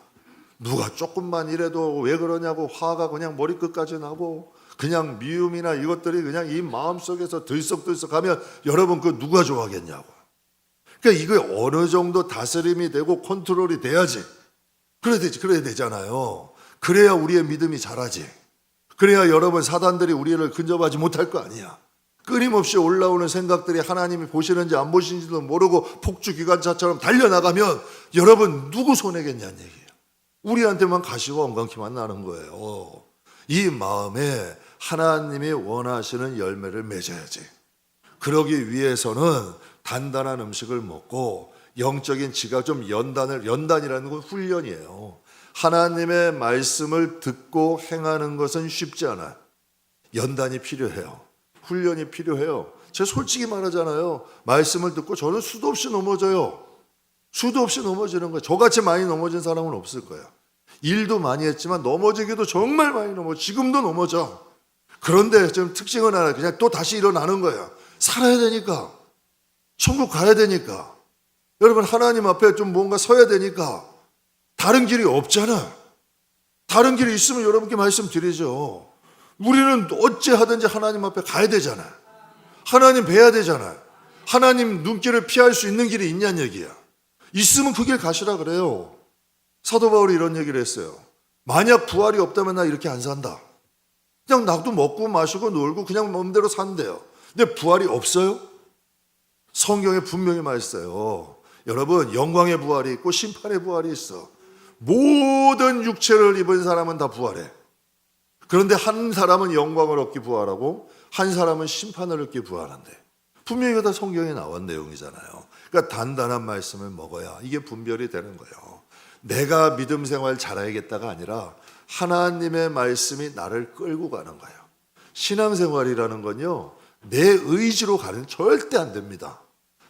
누가 조금만 이래도 왜 그러냐고 화가 그냥 머리끝까지 나고 그냥 미움이나 이것들이 그냥 이 마음속에서 들썩들썩하면 여러분 그 누가 좋아하겠냐고. 그러니까 이게 어느 정도 다스림이 되고 컨트롤이 돼야지. 그래야 되잖아요. 그래야 우리의 믿음이 자라지. 그래야 여러분 사단들이 우리를 근접하지 못할 거 아니야. 끊임없이 올라오는 생각들이 하나님이 보시는지 안 보시는지도 모르고 폭주기관차처럼 달려나가면 여러분 누구 손해겠냐는 얘기예요. 우리한테만 가시고 엉겅퀴만 나는 거예요. 이 마음에 하나님이 원하시는 열매를 맺어야지. 그러기 위해서는 단단한 음식을 먹고 영적인 지각 좀 연단이라는 건 훈련이에요. 하나님의 말씀을 듣고 행하는 것은 쉽지 않아요. 연단이 필요해요. 훈련이 필요해요. 제가 솔직히 말하잖아요. 말씀을 듣고 저는 수도 없이 넘어져요. 수도 없이 넘어지는 거예요. 저같이 많이 넘어진 사람은 없을 거예요. 일도 많이 했지만 넘어지기도 정말 많이 지금도 넘어져. 그런데 좀 특징은 하나, 그냥 또 다시 일어나는 거예요. 살아야 되니까. 천국 가야 되니까. 여러분 하나님 앞에 좀 뭔가 서야 되니까. 다른 길이 없잖아. 다른 길이 있으면 여러분께 말씀드리죠. 우리는 어찌 하든지 하나님 앞에 가야 되잖아. 하나님 뵈야 되잖아. 하나님 눈길을 피할 수 있는 길이 있냐는 얘기야. 있으면 그 길 가시라 그래요. 사도 바울이 이런 얘기를 했어요. 만약 부활이 없다면 나 이렇게 안 산다. 그냥 나도 먹고 마시고 놀고 그냥 마음대로 산대요. 근데 부활이 없어요? 성경에 분명히 말했어요. 여러분 영광의 부활이 있고 심판의 부활이 있어. 모든 육체를 입은 사람은 다 부활해. 그런데 한 사람은 영광을 얻기 부활하고 한 사람은 심판을 얻기 부활한대. 분명히 다 성경에 나온 내용이잖아요. 그러니까 단단한 말씀을 먹어야 이게 분별이 되는 거예요. 내가 믿음 생활 잘해야겠다가 아니라 하나님의 말씀이 나를 끌고 가는 거예요. 신앙생활이라는 건요, 내 의지로 가는 절대 안 됩니다.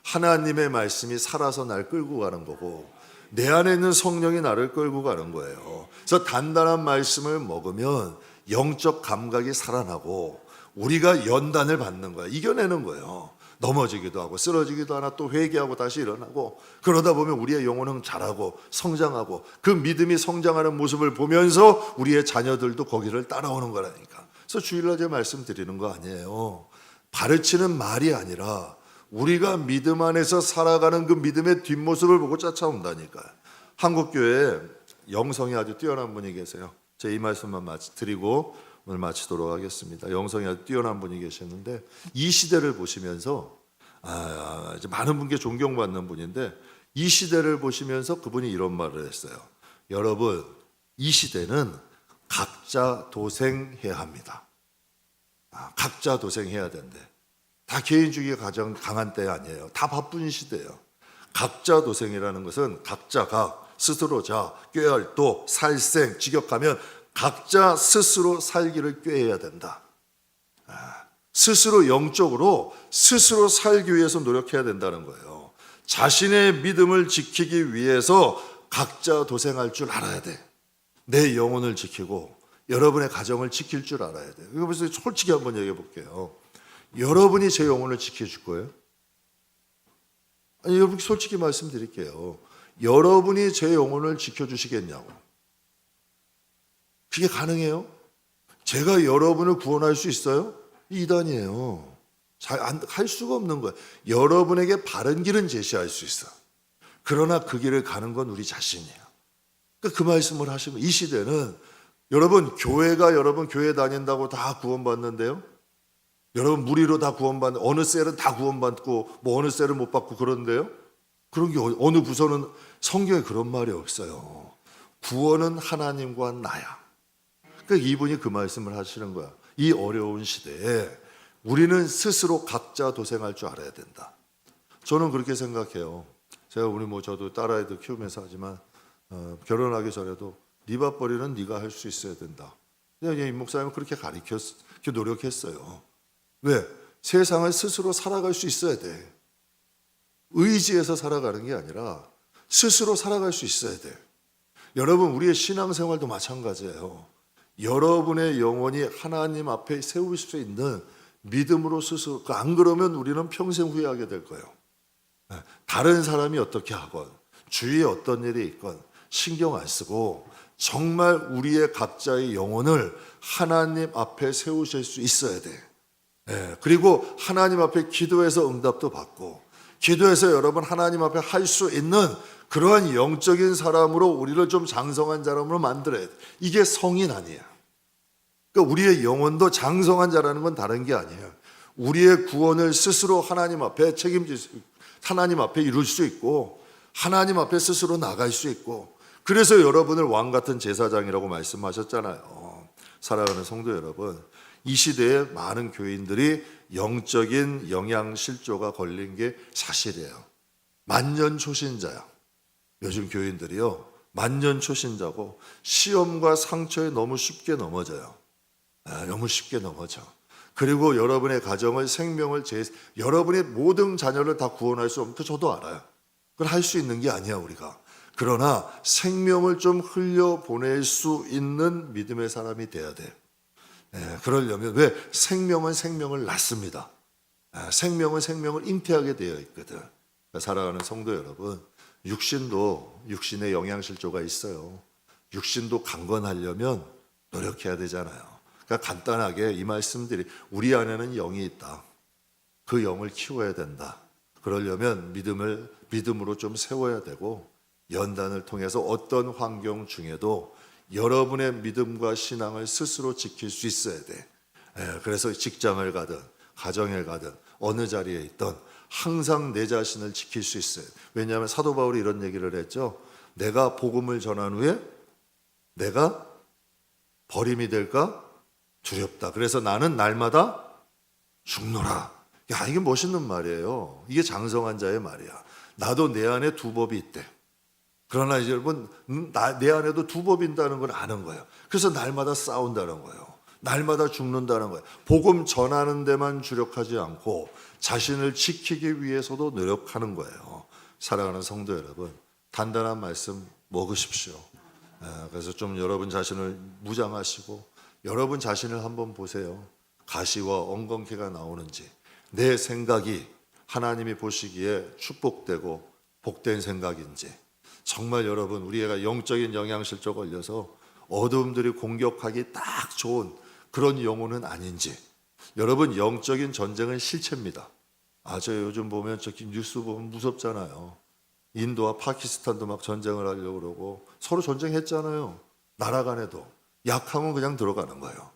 하나님의 말씀이 살아서 날 끌고 가는 거고 내 안에 있는 성령이 나를 끌고 가는 거예요. 그래서 단단한 말씀을 먹으면 영적 감각이 살아나고 우리가 연단을 받는 거예요. 이겨내는 거예요. 넘어지기도 하고 쓰러지기도 하나 또 회개하고 다시 일어나고 그러다 보면 우리의 영혼은 자라고 성장하고 그 믿음이 성장하는 모습을 보면서 우리의 자녀들도 거기를 따라오는 거라니까. 그래서 주일날 제가 말씀드리는 거 아니에요. 가르치는 말이 아니라 우리가 믿음 안에서 살아가는 그 믿음의 뒷모습을 보고 쫓아온다니까요. 한국교회에 영성이 아주 뛰어난 분이 계세요. 제가 이 말씀만 드리고 오늘 마치도록 하겠습니다. 영성이 아주 뛰어난 분이 계셨는데 이 시대를 보시면서 이제 많은 분께 존경받는 분인데 이 시대를 보시면서 그분이 이런 말을 했어요. 여러분, 이 시대는 각자 도생해야 합니다. 각자 도생해야 된대. 다 개인주의가 가장 강한 때 아니에요. 다 바쁜 시대예요. 각자 도생이라는 것은 각자가 스스로 꾀알도 살생 직역하면 각자 스스로 살기를 꾀해야 된다. 스스로 영적으로 스스로 살기 위해서 노력해야 된다는 거예요. 자신의 믿음을 지키기 위해서 각자 도생할 줄 알아야 돼. 내 영혼을 지키고 여러분의 가정을 지킬 줄 알아야 돼. 그래서 솔직히 한번 얘기해 볼게요. 여러분이 제 영혼을 지켜줄 거예요? 아니, 여러분 솔직히 말씀드릴게요. 여러분이 제 영혼을 지켜주시겠냐고. 그게 가능해요? 제가 여러분을 구원할 수 있어요? 이단이에요. 할 수가 없는 거예요. 여러분에게 바른 길은 제시할 수 있어. 그러나 그 길을 가는 건 우리 자신이에요. 그 말씀을 하시면 이 시대는 여러분 교회 다닌다고 다 구원받는데요? 여러분 무리로 다 구원받는, 어느 셀은 다 구원받고 뭐 어느 셀은 못 받고 그런데요? 그런 게 어느 부서는, 성경에 그런 말이 없어요. 구원은 하나님과 나야. 그러니까 이분이 그 말씀을 하시는 거야. 이 어려운 시대에 우리는 스스로 각자 도생할 줄 알아야 된다. 저는 그렇게 생각해요. 제가 저도 딸아이들 키우면서 하지만 결혼하기 전에도 네 밥벌이는 네가 할 수 있어야 된다. 그냥 임 목사님은 그렇게 그렇게 노력했어요. 왜? 세상을 스스로 살아갈 수 있어야 돼. 의지해서 살아가는 게 아니라 스스로 살아갈 수 있어야 돼. 여러분, 우리의 신앙생활도 마찬가지예요. 여러분의 영혼이 하나님 앞에 세울 수 있는 믿음으로 스스로, 안 그러면 우리는 평생 후회하게 될 거예요. 다른 사람이 어떻게 하건 주위에 어떤 일이 있건 신경 안 쓰고 정말 우리의 각자의 영혼을 하나님 앞에 세우실 수 있어야 돼. 그리고 하나님 앞에 기도해서 응답도 받고, 기도해서 여러분 하나님 앞에 할 수 있는 그러한 영적인 사람으로 우리를 좀 장성한 사람으로 만들어야 돼. 이게 성인 아니에요. 그러니까 우리의 영혼도 장성한 자라는 건 다른 게 아니에요. 우리의 구원을 스스로 하나님 앞에 책임질 수 있고, 하나님 앞에 이룰 수 있고, 하나님 앞에 스스로 나갈 수 있고, 그래서 여러분을 왕 같은 제사장이라고 말씀하셨잖아요. 사랑하는 성도 여러분, 이 시대에 많은 교인들이 영적인 영양실조가 걸린 게 사실이에요. 만년초신자야. 요즘 교인들이요, 만년초신자고 시험과 상처에 너무 쉽게 넘어져요. 너무 쉽게 넘어져. 그리고 여러분의 가정을, 생명을, 여러분의 모든 자녀를 다 구원할 수 없는, 저도 알아요. 그걸 할 수 있는 게 아니야 우리가. 그러나 생명을 좀 흘려보낼 수 있는 믿음의 사람이 돼야 돼. 그러려면, 왜? 생명은 생명을 낳습니다. 생명은 생명을 잉태하게 되어 있거든. 그러니까 사랑하는 성도 여러분, 육신도 육신의 영양실조가 있어요. 육신도 강건하려면 노력해야 되잖아요. 그러니까 간단하게 이 말씀들이, 우리 안에는 영이 있다. 그 영을 키워야 된다. 그러려면 믿음으로 좀 세워야 되고, 연단을 통해서 어떤 환경 중에도 여러분의 믿음과 신앙을 스스로 지킬 수 있어야 돼. 그래서 직장을 가든 가정에 가든 어느 자리에 있든 항상 내 자신을 지킬 수 있어요. 왜냐하면 사도 바울이 이런 얘기를 했죠. 내가 복음을 전한 후에 내가 버림이 될까 두렵다. 그래서 나는 날마다 죽노라. 야, 이게 멋있는 말이에요. 이게 장성한 자의 말이야. 나도 내 안에 두 법이 있대. 그러나 이제 여러분, 내 안에도 두 법이 있다는 걸 아는 거예요. 그래서 날마다 싸운다는 거예요. 날마다 죽는다는 거예요. 복음 전하는 데만 주력하지 않고 자신을 지키기 위해서도 노력하는 거예요. 사랑하는 성도 여러분, 단단한 말씀 먹으십시오. 그래서 좀 여러분 자신을 무장하시고 여러분 자신을 한번 보세요. 가시와 엉겅퀴가 나오는지, 내 생각이 하나님이 보시기에 축복되고 복된 생각인지, 정말 여러분, 우리가 영적인 영양실조 걸려서 어둠들이 공격하기 딱 좋은 그런 영혼은 아닌지. 여러분, 영적인 전쟁은 실체입니다. 저 요즘 보면 뉴스 보면 무섭잖아요. 인도와 파키스탄도 막 전쟁을 하려고 그러고 서로 전쟁했잖아요. 나라 간에도. 약하면 그냥 들어가는 거예요.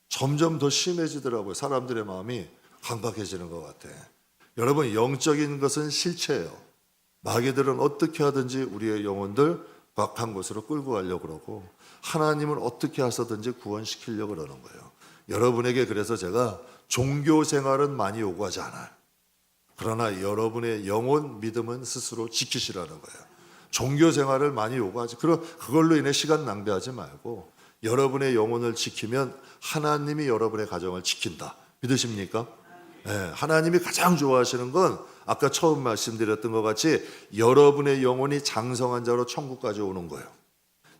점점 더 심해지더라고요. 사람들의 마음이 강박해지는 것 같아. 여러분, 영적인 것은 실체예요. 마귀들은 어떻게 하든지 우리의 영혼들 박한 곳으로 끌고 가려고 그러고, 하나님은 어떻게 하서든지 구원시키려고 그러는 거예요. 여러분에게 그래서 제가 종교 생활은 많이 요구하지 않아요. 그러나 여러분의 영혼 믿음은 스스로 지키시라는 거예요. 종교 생활을 많이 요구하지, 그걸로 인해 시간 낭비하지 말고 여러분의 영혼을 지키면 하나님이 여러분의 가정을 지킨다. 믿으십니까? 하나님이 가장 좋아하시는 건 아까 처음 말씀드렸던 것 같이 여러분의 영혼이 장성한 자로 천국까지 오는 거예요.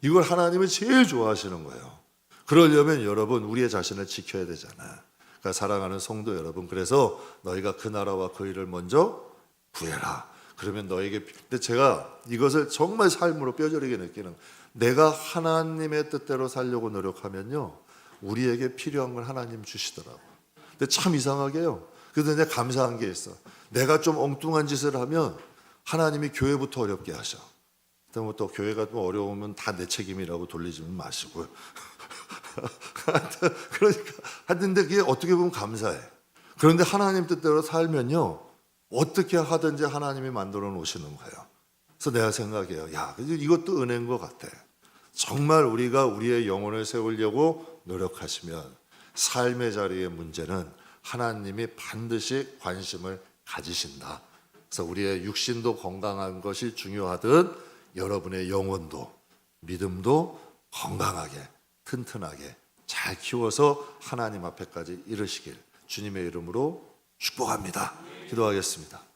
이걸 하나님이 제일 좋아하시는 거예요. 그러려면 여러분, 우리의 자신을 지켜야 되잖아요. 그러니까 사랑하는 성도 여러분, 그래서 너희가 그 나라와 그 일을 먼저 구해라. 그러면 너에게, 근데 제가 이것을 정말 삶으로 뼈저리게 느끼는, 내가 하나님의 뜻대로 살려고 노력하면요, 우리에게 필요한 걸 하나님 주시더라고요. 근데 참 이상하게요. 그래도 내가 감사한 게 있어. 내가 좀 엉뚱한 짓을 하면 하나님이 교회부터 어렵게 하셔. 또 교회가 좀 어려우면 다 내 책임이라고 돌리지 마시고요. 그러니까 하는데 그게 어떻게 보면 감사해. 그런데 하나님 뜻대로 살면요, 어떻게 하든지 하나님이 만들어 놓으시는 거예요. 그래서 내가 생각해요. 야, 이것도 은혜인 것 같아. 정말 우리가 우리의 영혼을 세우려고 노력하시면 삶의 자리의 문제는 하나님이 반드시 관심을 가지신다. 그래서 우리의 육신도 건강한 것이 중요하듯 여러분의 영혼도 믿음도 건강하게 튼튼하게 잘 키워서 하나님 앞에까지 이르시길 주님의 이름으로 축복합니다. 기도하겠습니다.